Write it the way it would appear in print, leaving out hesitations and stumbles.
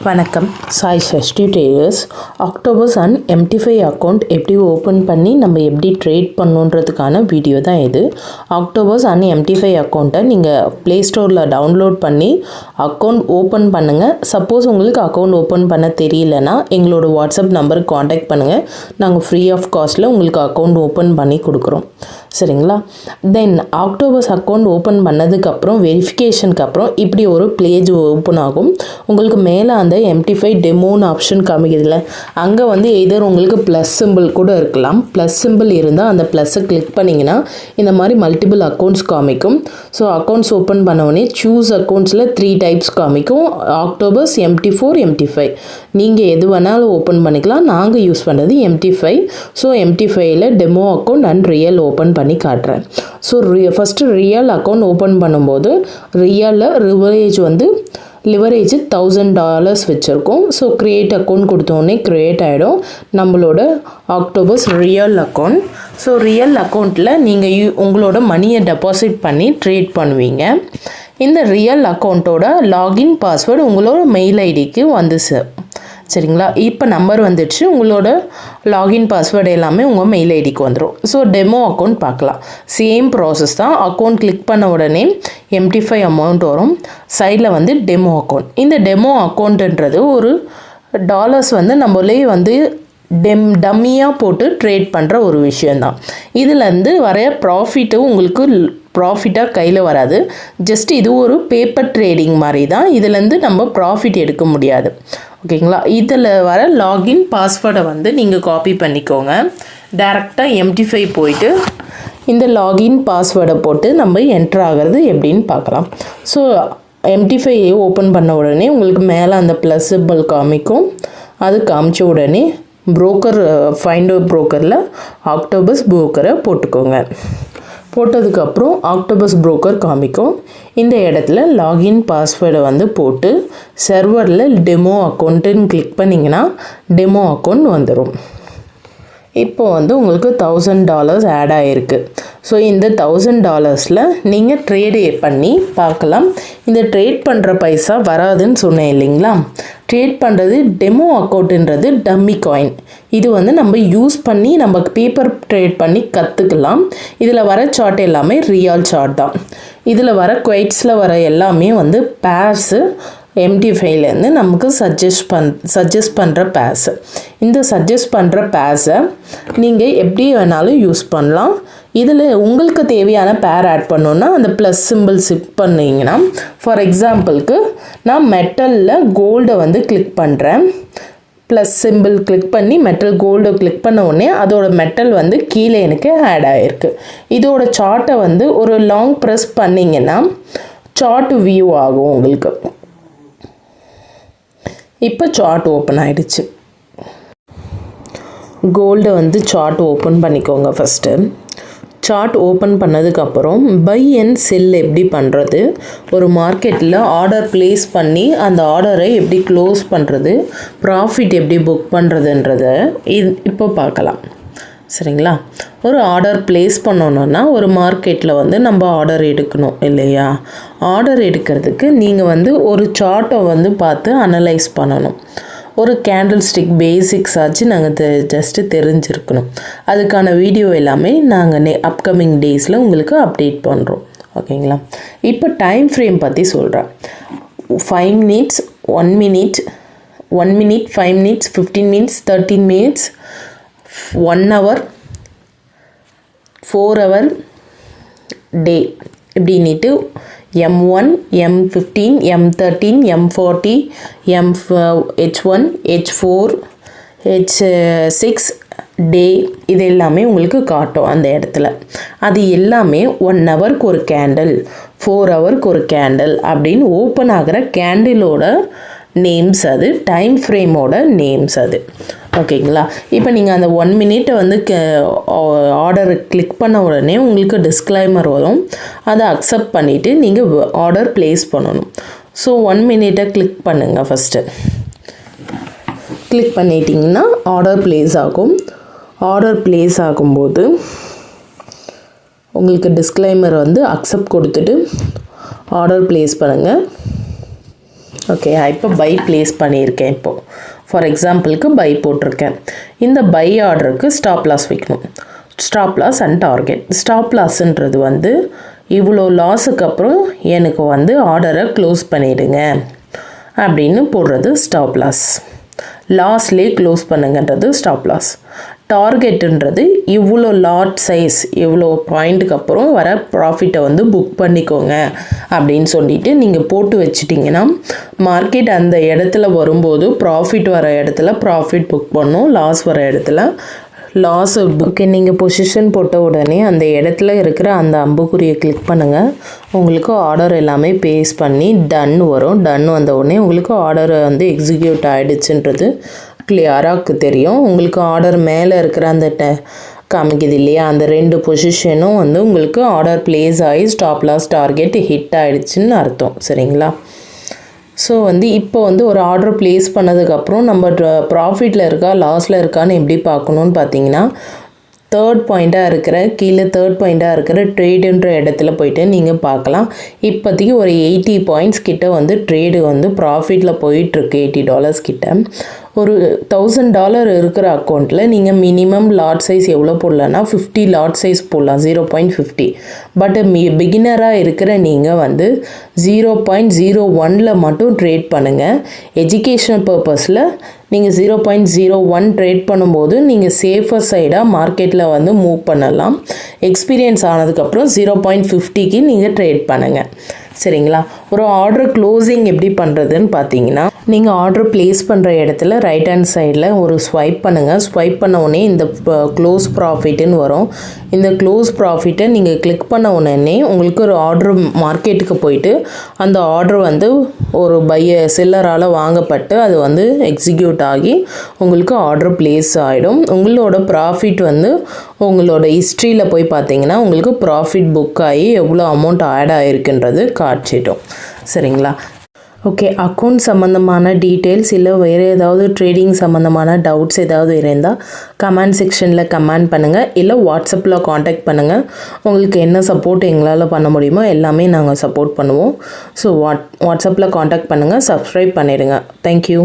வணக்கம். Sai Shashti Traders. Octopus and MT5 account எப்படி open பண்ணி நம்ம எப்படி ட்ரேட் பண்ணுன்றதுக்கான வீடியோ தான் இது. ஆக்டோபஸ் அண்ட் MT5 அக்கௌண்ட்டை நீங்கள் ப்ளே ஸ்டோரில் டவுன்லோட் பண்ணி அக்கௌண்ட் ஓப்பன் பண்ணுங்கள். சப்போஸ் உங்களுக்கு அக்கௌண்ட் ஓப்பன் பண்ண தெரியலனா எங்களோட வாட்ஸ்அப் நம்பருக்கு காண்டாக்ட் பண்ணுங்கள். நாங்கள் ஃப்ரீ ஆஃப் காஸ்ட்டில் உங்களுக்கு அக்கௌண்ட் ஓப்பன் பண்ணி கொடுக்குறோம். சரிங்களா? தென் ஆக்டோபஸ் அக்கௌண்ட் ஓப்பன் பண்ணதுக்கப்புறம் வெரிஃபிகேஷனுக்கு அப்புறம் இப்படி ஒரு பேஜ் ஓப்பன் ஆகும். உங்களுக்கு மேலே அந்த MT5 டெமோன்னு ஆப்ஷன் காமிக்கிறதுல அங்கே எதர் உங்களுக்கு ப்ளஸ் சிம்பிள் கூட இருக்கலாம். ப்ளஸ் சிம்பிள் இருந்தால் அந்த ப்ளஸ்ஸை கிளிக் பண்ணிங்கன்னா இந்த மாதிரி மல்டிபிள் அக்கௌண்ட்ஸ் காமிக்கும். ஸோ அக்கௌண்ட்ஸ் ஓப்பன் பண்ணோடனே சூஸ் அக்கௌண்ட்ஸில் 3 டைப்ஸ் காமிக்கும். ஆக்டோபஸ், MT4, MT5 நீங்கள் எது வேணாலும் ஓப்பன் பண்ணிக்கலாம். நாங்கள் யூஸ் பண்ணுறது MT5. ஸோ MT5ல demo account and real open பண்ணி காட்டுறேன். So first real account open பண்ணும்போது ரியலில் லிவரேஜ் $1000 வச்சுருக்கோம். ஸோ க்ரியேட் அக்கௌண்ட் கொடுத்தோடனே க்ரியேட் ஆகிடும் நம்மளோட Octopus real account. So real அக்கௌண்ட்டில் நீங்கள் உங்களோட மணியை டெபாசிட் பண்ணி ட்ரேட் பண்ணுவீங்க. இந்த ரியல் அக்கௌண்ட்டோட லாகின் பாஸ்வேர்டு உங்களோட மெயில் ஐடிக்கு சரிங்களா? இப்போ நம்பர் வந்துடுச்சு. உங்களோட லாகின் பாஸ்வேர்டு எல்லாமே உங்கள் மெயில் ஐடிக்கு வந்துடும். ஸோ டெமோ அக்கௌண்ட் பார்க்கலாம். சேம் ப்ராசஸ் தான். அக்கௌண்ட் கிளிக் பண்ண உடனே MT5 அமௌண்ட் வரும். சைடில் டெமோ அக்கௌண்ட். இந்த டெமோ அக்கௌண்ட்டுன்றது ஒரு டாலர்ஸ் நம்மளே டம்மியாக போட்டு ட்ரேட் பண்ணுற ஒரு விஷயந்தான். இதுலேருந்து வர ப்ராஃபிட்டும் உங்களுக்கு ப்ராஃபிட்டாக கையில் வராது. ஜஸ்ட் இது ஒரு பேப்பர் ட்ரேடிங் மாதிரி தான். இதுலேருந்து நம்ம ப்ராஃபிட் எடுக்க முடியாது. ஓகேங்களா? இதில் வர லாகின் பாஸ்வேர்டை நீங்கள் காப்பி பண்ணிக்கோங்க. டைரெக்டாக MT5 போயிட்டு இந்த லாகின் பாஸ்வேர்டை போட்டு நம்ம என்ட்ரு ஆகிறது எப்படின்னு பார்க்கலாம். ஸோ MT5 ஓப்பன் பண்ண உடனே உங்களுக்கு மேலே அந்த ப்ளஸ் சிம்பிள் காமிக்கும். அது காமிச்ச உடனே ஃபைண்ட் ப்ரோக்கரில் ஆக்டோபஸ் ப்ரோக்கரை போட்டுக்கோங்க. போட்டதுக்கப்புறம் ஆக்டோபஸ் ப்ரோக்கர் காமிக்கும். இந்த இடத்துல லாகின் பாஸ்வேர்டை போட்டு சர்வரில் டெமோ அக்கௌண்ட்டுன்னு கிளிக் பண்ணிங்கன்னா டெமோ அக்கௌண்ட் வந்துடும். இப்போ உங்களுக்கு $1000 ஆட் ஆகிருக்கு. ஸோ இந்த $1000 நீங்கள் ட்ரேடு பண்ணி பார்க்கலாம். இந்த ட்ரேட் பண்ணுற பைசா வராதுன்னு சொன்னேன் இல்லைங்களா? ட்ரேட் பண்ணுறது டெமோ அக்கௌண்ட்டுன்றது டம்மி காயின். இது நம்ம யூஸ் பண்ணி நம்ம பேப்பர் ட்ரேட் பண்ணி கற்றுக்கலாம். இதில் வர சார்ட் எல்லாமே ரியல் சார்ட் தான். இதில் வர குவைட்ஸில் வர எல்லாமே பேர்ஸு MT5லேருந்து நமக்கு சஜஸ்ட் பண்ணுற பேர்ஸு. இந்த சஜஸ்ட் பண்ணுற பேர்ஸை நீங்கள் எப்படி வேணாலும் யூஸ் பண்ணலாம். இதில் உங்களுக்கு தேவையான பேர் ஆட் பண்ணோன்னா அந்த ப்ளஸ் சிம்பிள் சிப் பண்ணிங்கன்னா, ஃபார் எக்ஸாம்பிளுக்கு நான் மெட்டலில் கோல்டை கிளிக் பண்ணுறேன். ப்ளஸ் சிம்பிள் கிளிக் பண்ணி மெட்டல் கோல்டை கிளிக் பண்ண உடனே அதோட மெட்டல் கீழே எனக்கு ஆட் ஆகிருக்கு. இதோட சார்ட்டை ஒரு லாங் ப்ரெஸ் பண்ணிங்கன்னா சார்ட் வியூ ஆகும் உங்களுக்கு. இப்போ சார்ட் ஓப்பன் ஆகிடுச்சு. கோல்டை சார்ட் ஓப்பன் பண்ணிக்கோங்க. ஃபஸ்ட்டு சார்ட் ஓப்பன் பண்ணதுக்கப்புறம் பை அண்ட் செல் எப்படி பண்ணுறது, ஒரு மார்க்கெட்டில் ஆர்டர் ப்ளேஸ் பண்ணி அந்த ஆர்டரை எப்படி க்ளோஸ் பண்ணுறது, ப்ராஃபிட் எப்படி புக் பண்ணுறதுன்றதை இப்போ பார்க்கலாம். சரிங்களா? ஒரு ஆர்டர் ப்ளேஸ் பண்ணணுன்னா ஒரு மார்க்கெட்டில் நம்ம ஆர்டர் எடுக்கணும் இல்லையா? ஆர்டர் எடுக்கிறதுக்கு நீங்கள் ஒரு சார்ட்டை பார்த்து அனலைஸ் பண்ணணும். ஒரு கேண்டில் ஸ்டிக் பேசிக்ஸ் ஆச்சு நாங்கள் ஜஸ்ட்டு தெரிஞ்சிருக்கணும். அதுக்கான வீடியோ எல்லாமே நாங்கள் அப்கமிங் டேஸில் உங்களுக்கு அப்டேட் பண்ணுறோம். ஓகேங்களா? இப்போ டைம் ஃப்ரேம் பற்றி சொல்கிறேன். 5 minutes, 1 minute, 1 minute, 5 minutes, 15 minutes, 13 minutes, 1 hour, 4 hour, டே இப்படின்ட்டு M1, M15, M13, M40, H1, H4, H6 டே இது எல்லாமே உங்களுக்கு காட்டும் அந்த இடத்துல. அது எல்லாமே 1 ஹவருக்கு ஒரு கேண்டில், 4 ஹவருக்கு ஒரு கேண்டில் அப்படின்னு ஓப்பன் ஆகிற கேண்டிலோட நேம்ஸ், அது டைம் ஃப்ரேமோட நேம்ஸ் அது. ஓகேங்களா? இப்போ நீங்கள் அந்த 1 minute ஆர்டர் கிளிக் பண்ண உடனே உங்களுக்கு டிஸ்க்ளைமர் வரும். அதை அக்செப்ட் பண்ணிவிட்டு நீங்கள் ஆர்டர் ப்ளேஸ் பண்ணணும். ஸோ 1 minute கிளிக் பண்ணுங்கள். ஃபஸ்ட்டு கிளிக் பண்ணிட்டீங்கன்னா ஆர்டர் ப்ளேஸ் ஆகும். ஆர்டர் ப்ளேஸ் ஆகும்போது உங்களுக்கு டிஸ்க்ளைமர் அக்செப்ட் கொடுத்துட்டு ஆர்டர் ப்ளேஸ் பண்ணுங்கள். ஓகே, இப்போ பை ப்ளேஸ் பண்ணியிருக்கேன். இப்போது ஃபார் எக்ஸாம்பிளுக்கு பை போட்டிருக்கேன். இந்த பை ஆர்டருக்கு ஸ்டாப் லாஸ் வைக்கணும். Stop loss and target. Stop லாஸ்ன்றது வந்து இவ்வளோ லாஸுக்கு அப்புறம் எனக்கு வந்து ஆர்டரை க்ளோஸ் பண்ணிவிடுங்க அப்படின்னு போடுறது ஸ்டாப் லாஸ். லாஸ்ட்லேயே க்ளோஸ் பண்ணுங்கன்றது ஸ்டாப் லாஸ். டார்கெட்டுன்றது இவ்வளோ லாட் சைஸ், இவ்வளோ பாயிண்ட்டுக்கு அப்புறம் வர ப்ராஃபிட்டை வந்து புக் பண்ணிக்கோங்க அப்படின்னு சொல்லிட்டு நீங்கள் போட்டு வச்சிட்டிங்கன்னா மார்க்கெட் அந்த இடத்துல வரும்போது ப்ராஃபிட் வர இடத்துல ப்ராஃபிட் புக் பண்ணும், லாஸ் வர இடத்துல லாஸ். ஓகே, நீங்கள் பொசிஷன் போட்ட உடனே அந்த இடத்துல இருக்கிற அந்த அம்புக்குறியை கிளிக் பண்ணுங்கள். உங்களுக்கு ஆர்டர் எல்லாமே பேஸ் பண்ணி டன் வரும். டன் வந்த உடனே உங்களுக்கு ஆர்டர் வந்து எக்ஸிக்யூட் ஆகிடுச்சுன்றது கிளியராக தெரியும். உங்களுக்கு ஆர்டர் மேலே இருக்கிற அந்த காமிக்குது இல்லையா, அந்த 2 பொசிஷனும் வந்து உங்களுக்கு ஆர்டர் ப்ளேஸ் ஆகி ஸ்டாப் லாஸ் டார்கெட் ஹிட் ஆகிடுச்சின்னு அர்த்தம். சரிங்களா? ஸோ வந்து இப்போ வந்து ஒரு ஆர்டர் ப்ளேஸ் பண்ணதுக்கப்புறம் நம்ம ப்ராஃபிட்டில் இருக்கா லாஸில் இருக்கான்னு எப்படி பார்க்கணுன்னு பார்த்தீங்கன்னா, தேர்ட் பாயிண்ட்டாக இருக்கிற ட்ரேடுன்ற இடத்துல போய்ட்டு நீங்கள் பார்க்கலாம். இப்போதைக்கு ஒரு 80 பாயிண்ட்ஸ் கிட்ட வந்து ட்ரேடு வந்து ப்ராஃபிட்டில் போயிட்டுருக்கு. $80 கிட்ட. ஒரு $1000 இருக்கிற அக்கௌண்ட்டில் நீங்கள் மினிமம் லாட் சைஸ் எவ்வளோ போடலான்னா 50 லாட் சைஸ் போடலாம், 0.50. பட் பிகினராக இருக்கிற நீங்கள் வந்து 0.01 மட்டும் ட்ரேட் பண்ணுங்கள். எஜுகேஷனல் பர்பஸில் நீங்கள் 0.01 ட்ரேட் பண்ணும்போது நீங்கள் சேஃபர் சைடாக மார்க்கெட்டில் வந்து மூவ் பண்ணலாம். எக்ஸ்பீரியன்ஸ் ஆனதுக்கப்புறம் 0.50க்கு நீங்கள் ட்ரேட் பண்ணுங்கள். சரிங்களா? ஒரு ஆர்டர் க்ளோசிங் எப்படி பண்ணுறதுன்னு பார்த்தீங்கன்னா, நீங்கள் ஆர்டர் ப்ளேஸ் பண்ணுற இடத்துல ரைட் ஹேண்ட் சைடில் ஒரு ஸ்வைப் பண்ணுங்கள். ஸ்வைப் பண்ண உடனே இந்த க்ளோஸ் ப்ராஃபிட்டுன்னு வரும். இந்த க்ளோஸ் ப்ராஃபிட்டை நீங்கள் கிளிக் பண்ண உடனே உங்களுக்கு ஒரு ஆர்டர் மார்க்கெட்டுக்கு போயிட்டு அந்த ஆர்டர் வந்து ஒரு செல்லரால் வாங்கப்பட்டு அது வந்து எக்ஸிக்யூட் ஆகி உங்களுக்கு ஆர்டர் ப்ளேஸ் ஆகிடும். உங்களோட ப்ராஃபிட் வந்து உங்களோட ஹிஸ்ட்ரியில் போய் பார்த்தீங்கன்னா உங்களுக்கு ப்ராஃபிட் புக் ஆகி எவ்வளோ அமௌண்ட் ஆட் ஆகிருக்குன்றது காட்சிட்டோம். சரிங்களா? ஓகே, அக்கௌண்ட் சம்மந்தமான டீட்டெயில்ஸ் இல்லை வேறு ஏதாவது ட்ரேடிங் சம்மந்தமான டவுட்ஸ் ஏதாவது இருந்தால் கமெண்ட் செக்ஷனில் கமெண்ட் பண்ணுங்கள், இல்லை வாட்ஸ்அப்பில் காண்டாக்ட் பண்ணுங்கள். உங்களுக்கு என்ன சப்போர்ட் எங்களால் பண்ண முடியுமோ எல்லாமே நாங்கள் சப்போர்ட் பண்ணுவோம். ஸோ வாட்ஸ்அப்பில் காண்டாக்ட் பண்ணுங்கள், சப்ஸ்கிரைப் பண்ணிடுங்க. தேங்க்யூ.